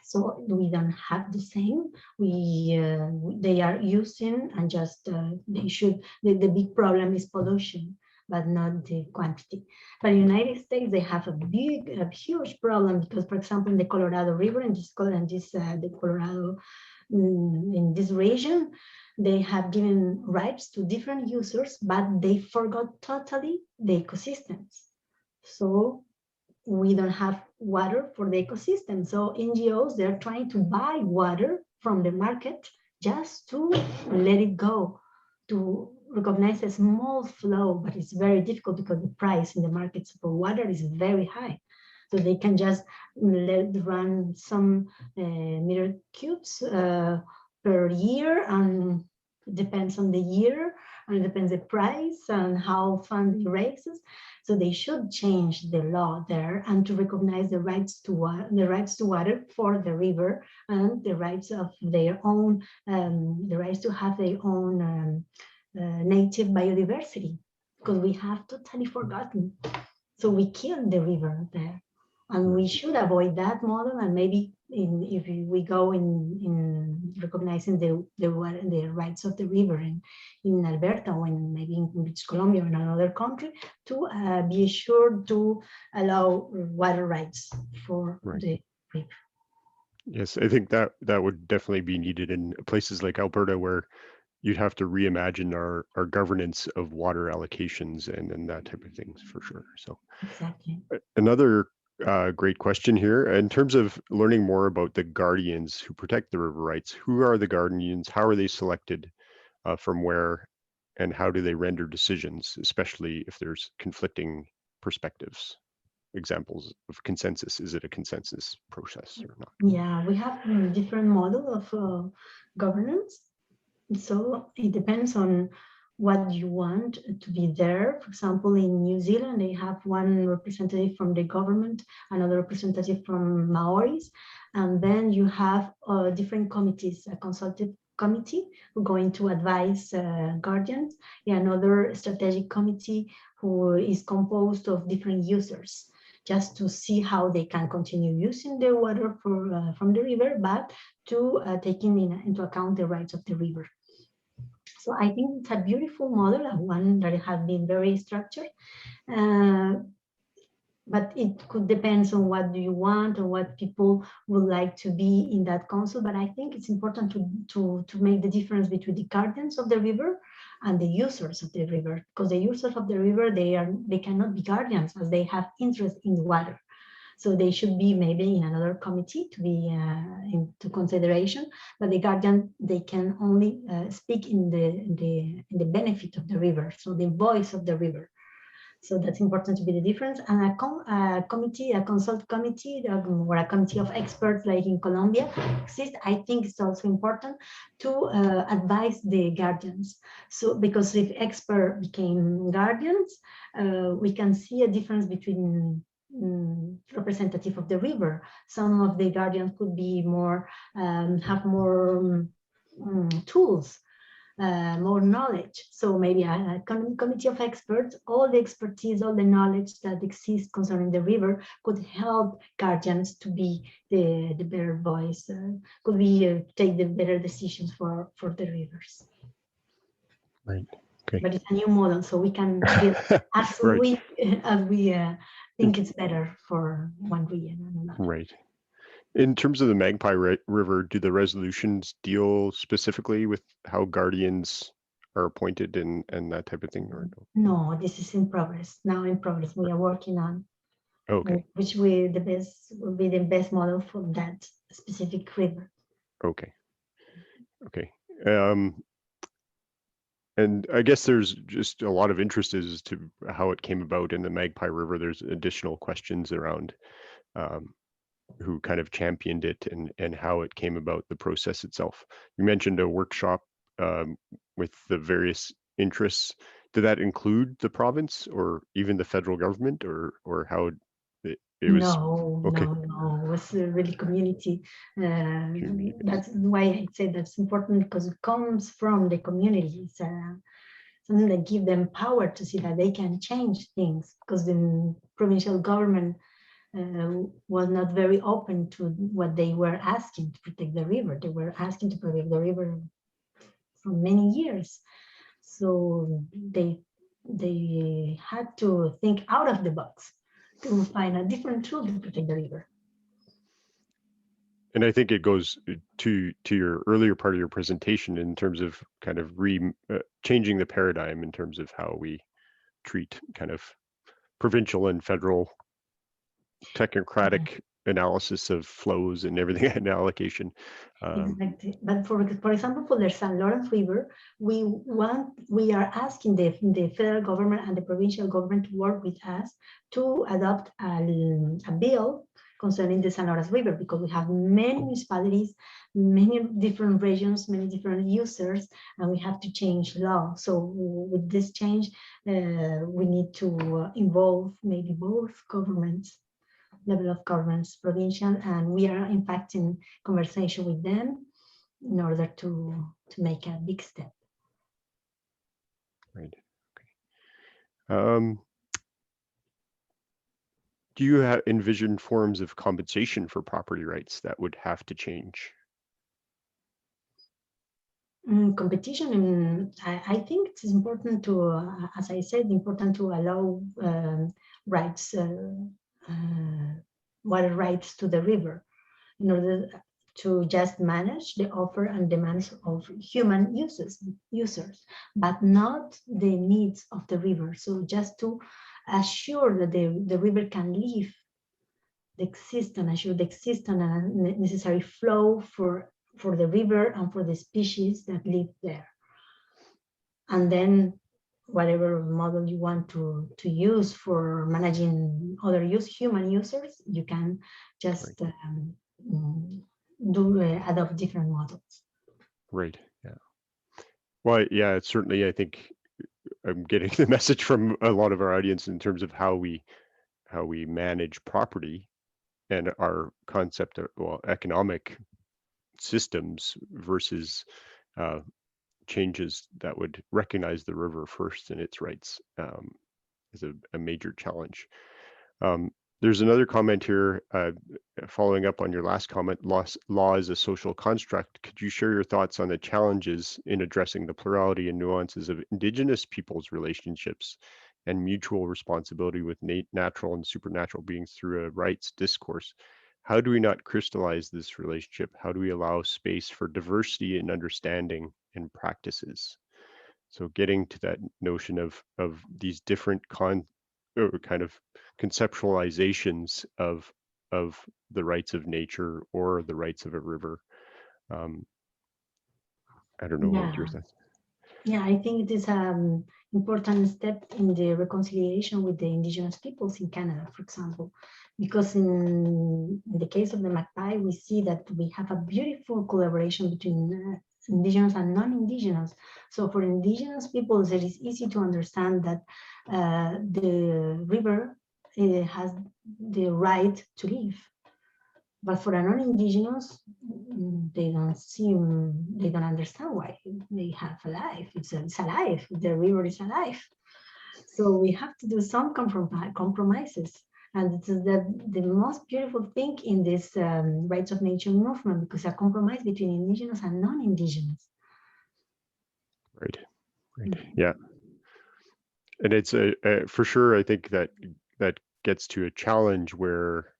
So we don't have the same. They are using, and just they should. The big problem is pollution, but not the quantity. But in the United States, they have a huge problem, because, for example, in the Colorado River, the Colorado in this region, they have given rights to different users, but they forgot totally the ecosystems. So we don't have water for the ecosystem. So NGOs, they're trying to buy water from the market just to let it go, to recognize a small flow, but it's very difficult because the price in the markets for water is very high. So they can just run some meter cubes per year, and it depends on the year, and it depends the price and how fund raises. So they should change the law there, and to recognize the rights to water for the river, and the rights of their own, the rights to have their own native biodiversity, because we have totally forgotten. So we killed the river there, and we should avoid that model. And maybe if we go in recognizing the rights of the river in Alberta, or maybe in British Columbia or in another country, to be assured to allow water rights for the river. Yes, I think that would definitely be needed in places like Alberta, where you'd have to reimagine our governance of water allocations and that type of things for sure. So exactly. Another great question here. In terms of learning more about the guardians who protect the river rights, who are the guardians? How are they selected, from where, and how do they render decisions, especially if there's conflicting perspectives? examples of consensus? Is it a consensus process or not? Yeah, we have different model of governance. So it depends on what you want to be there. For example, in New Zealand, they have one representative from the government, another representative from Maoris, and then you have different committees, a consultative committee who are going to advise guardians, another strategic committee who is composed of different users, just to see how they can continue using the water from the river, but to taking into account the rights of the river. So I think it's a beautiful model, and one that has been very structured. But it could depend on what do you want or what people would like to be in that council. But I think it's important to make the difference between the guardians of the river and the users of the river, because the users of the river, they cannot be guardians as they have interest in the water. So they should be maybe in another committee to be into consideration. But the guardian, they can only speak in the benefit of the river, so the voice of the river. So that's important to be the difference. And a committee, a consult committee, or a committee of experts like in Colombia exists. I think it's also important to advise the guardians. So because if experts became guardians, we can see a difference between representative of the river. Some of the guardians could be more, have more tools, more knowledge. So maybe a committee of experts, all the expertise, all the knowledge that exists concerning the river could help guardians to be the better voice, could be take the better decisions for the rivers. Right. Okay. But it's a new model, so we can build as Right. we think it's better for one region and another. Right. In terms of the Magpie River, do the resolutions deal specifically with how guardians are appointed and that type of thing, or no? No, this is in progress. Now in progress, we are working on Okay. which will be the best model for that specific river. Okay. Okay. And I guess there's just a lot of interest as to how it came about in the Magpie River. There's additional questions around who kind of championed it and how it came about, the process itself. You mentioned a workshop with the various interests. Did that include the province or even the federal government, or how it was? No, okay. no, it was really community. That's why I say that's important, because it comes from the communities. Something that give them power to see that they can change things, because the provincial government was not very open to what they were asking to protect the river. They were asking to protect the river for many years. So they had to think out of the box to find a different tool to protect the river. And I think it goes to your earlier part of your presentation in terms of kind of changing the paradigm in terms of how we treat kind of provincial and federal technocratic analysis of flows and everything and allocation. Exactly. But for example, for the San Lawrence River, we are asking the federal government and the provincial government to work with us to adopt a bill concerning the San Lawrence River, because we have many municipalities, many different regions, many different users, and we have to change law. So with this change, we need to involve maybe both governments, level of governments, provincial, and we are in fact in conversation with them in order to make a big step. Right. Okay. Do you envision forms of compensation for property rights that would have to change? Competition, I think it's important to, as I said, important to allow rights, water rights to the river, in order to just manage the offer and demands of human users, but not the needs of the river. So just to assure that the river can live, assure the existence and necessary flow for the river and for the species that live there. And then whatever model you want to use for managing other human users, you can just adopt different models. Right. Yeah. Well, yeah, it's certainly, I think I'm getting the message from a lot of our audience in terms of how we manage property and our concept of, well, economic systems versus changes that would recognize the river first and its rights is a major challenge. There's another comment here, following up on your last comment, law is a social construct. Could you share your thoughts on the challenges in addressing the plurality and nuances of Indigenous peoples' relationships and mutual responsibility with natural and supernatural beings through a rights discourse? How do we not crystallize this relationship? How do we allow space for diversity in understanding and practices? So getting to that notion of these different kind of conceptualizations of the rights of nature or the rights of a river. I don't know what your thoughts. Yeah, I think it is an important step in the reconciliation with the Indigenous peoples in Canada, for example, because in the case of the Magpie, we see that we have a beautiful collaboration between Indigenous and non-Indigenous. So for Indigenous peoples, it is easy to understand that the river has the right to live. But for a non-Indigenous, they don't understand why they have a life. It's alive. The river is alive. So we have to do some compromises. And it is the most beautiful thing in this rights of nature movement, because a compromise between Indigenous and non-Indigenous. Right. Yeah. And it's for sure, I think that gets to a challenge where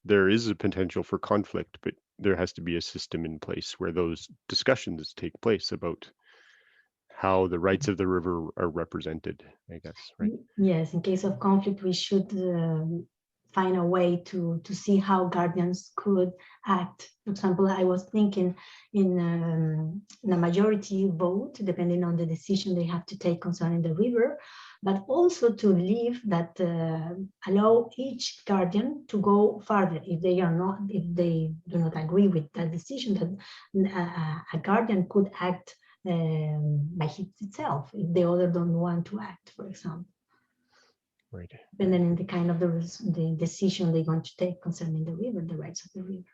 there is a potential for conflict, but there has to be a system in place where those discussions take place about how the rights of the river are represented, I guess, right? Yes, in case of conflict, we should find a way to see how guardians could act. For example, I was thinking in a majority vote, depending on the decision they have to take concerning the river, but also to leave that allow each guardian to go further if they do not agree with that decision, that a guardian could act by itself if the other don't want to act, for example. Right. Depending on the kind of the decision they're going to take concerning the river, the rights of the river.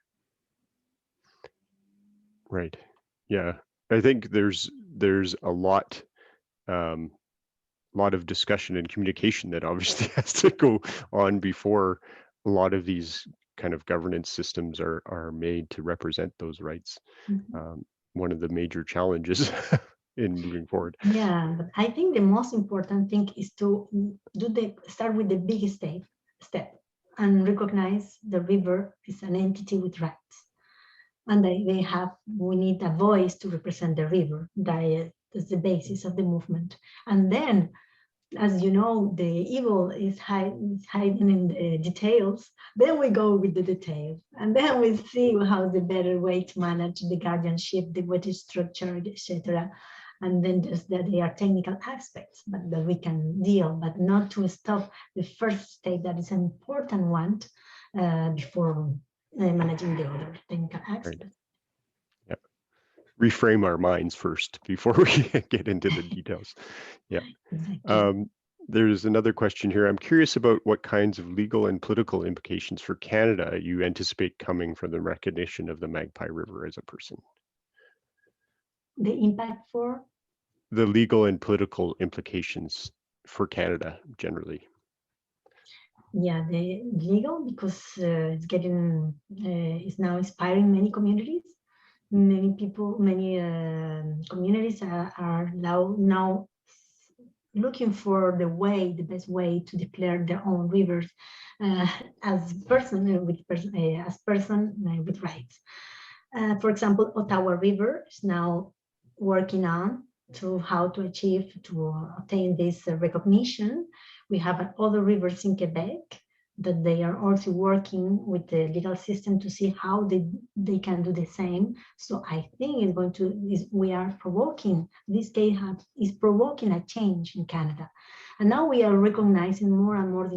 Right. Yeah. I think there's a lot of discussion and communication that obviously has to go on before a lot of these kind of governance systems are made to represent those rights. Mm-hmm. One of the major challenges in moving forward. Yeah, but I think the most important thing is to start with the biggest step and recognize the river is an entity with rights. And we need a voice to represent the river. That is the basis of the movement. And then, as you know, the evil is hiding in the details. Then we go with the details. And then we see how's the better way to manage the guardianship, the what is structured, etc. And then just that they are technical aspects, but that we can deal, but not to stop the first step that is an important one before managing the other technical aspects. Right. Yeah. Reframe our minds first before we get into the details. Yeah. Exactly. There's another question here. I'm curious about what kinds of legal and political implications for Canada you anticipate coming from the recognition of the Magpie River as a person. The impact for? The legal and political implications for Canada generally. Yeah, the legal, because it's getting, it's now inspiring many communities. Many people, many communities are now looking for the best way to declare their own rivers as person with rights. For example, Ottawa River is now working on how to obtain this recognition. We have other rivers in Quebec that they are also working with the legal system to see how they can do the same. So I think it's going to, we are provoking, this case is provoking a change in Canada. And now we are recognizing more and more the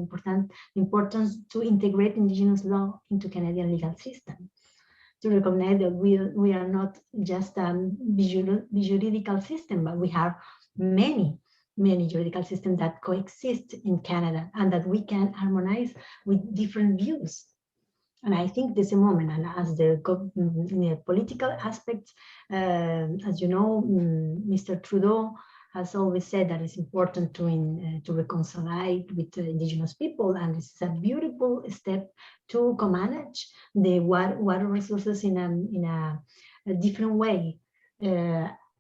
importance to integrate Indigenous law into Canadian legal system, to recognize that we are not just a juridical system, but we have many juridical systems that coexist in Canada and that we can harmonize with different views. And I think there's a moment, and as the political aspects, as you know, Mr. Trudeau has always said that it's important to reconcile with Indigenous people, and this is a beautiful step to co-manage the water resources in a different way,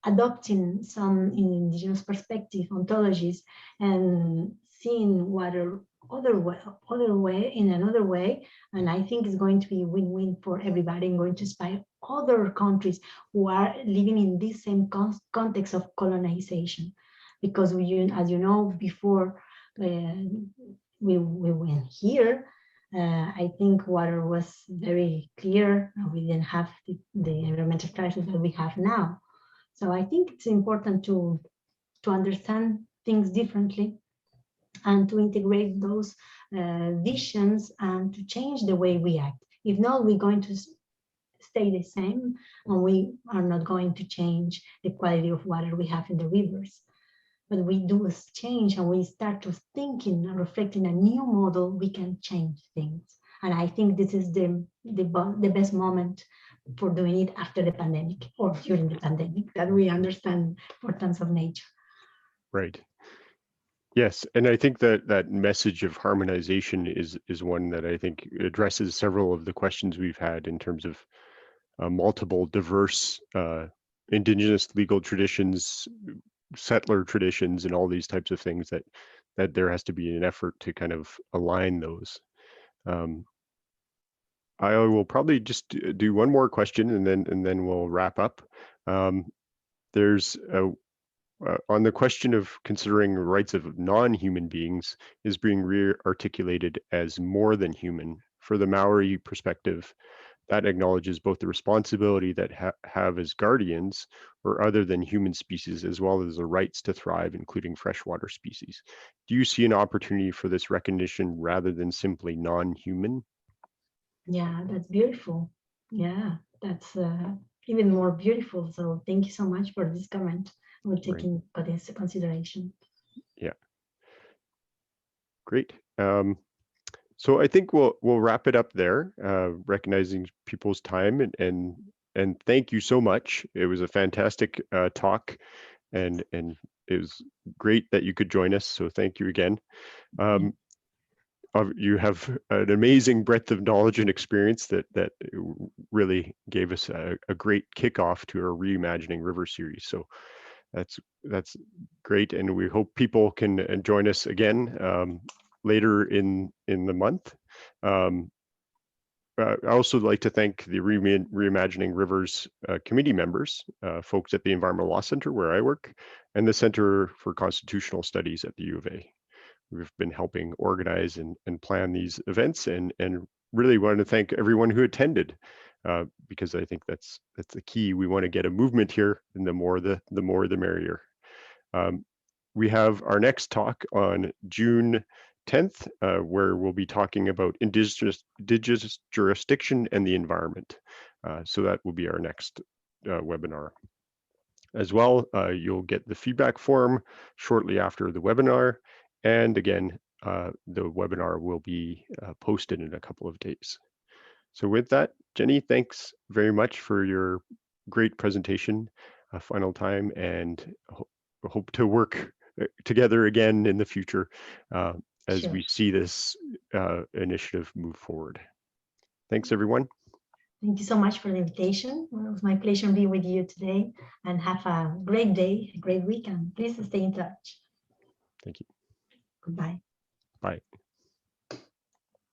adopting some Indigenous perspective, ontologies, and seeing water in another way. And I think it's going to be win-win for everybody and going to inspire other countries who are living in this same context of colonization. Because as you know, before we went here, I think water was very clear. We didn't have the environmental crisis that we have now. So I think it's important to understand things differently and to integrate those visions and to change the way we act. If not, we're going to stay the same, and we are not going to change the quality of water we have in the rivers. But we do change, and we start to thinking and reflecting a new model, we can change things. And I think this is the best moment for doing it after the pandemic or during the pandemic, that we understand the importance of nature. Right. Yes, and I think that message of harmonization is one that I think addresses several of the questions we've had in terms of multiple diverse Indigenous legal traditions, settler traditions, and all these types of things, that there has to be an effort to kind of align those. I will probably just do one more question and then we'll wrap up. There's on the question of considering rights of non-human beings is being re-articulated as more than human. For the Maori perspective, that acknowledges both the responsibility that have as guardians or other than human species, as well as the rights to thrive, including freshwater species. Do you see an opportunity for this recognition rather than simply non-human? Yeah, that's beautiful. Yeah, that's even more beautiful. So thank you so much for this comment. We're taking into consideration. Yeah, great. So I think we'll wrap it up there, recognizing people's time and thank you so much. It was a fantastic talk, and it was great that you could join us. So thank you again. You have an amazing breadth of knowledge and experience that really gave us a great kickoff to our Reimagining River series. So that's great, and we hope people can join us again later in the month. I also like to thank the Reimagining Rivers committee members, folks at the Environmental Law Center where I work, and the Center for Constitutional Studies at the U of A. We've been helping organize and plan these events, and really want to thank everyone who attended, because I think that's the key. We want to get a movement here, and the more the merrier. We have our next talk on June 10th, where we'll be talking about indigenous jurisdiction and the environment. So that will be our next webinar. As well, you'll get the feedback form shortly after the webinar. And again, the webinar will be posted in a couple of days. So with that, Jenny, thanks very much for your great presentation, final time, and hope to work together again in the future as we see this initiative move forward. Thanks, everyone. Thank you so much for the invitation. Well, it was my pleasure to be with you today, and have a great day, a great weekend. Please stay in touch. Thank you. Goodbye. Bye.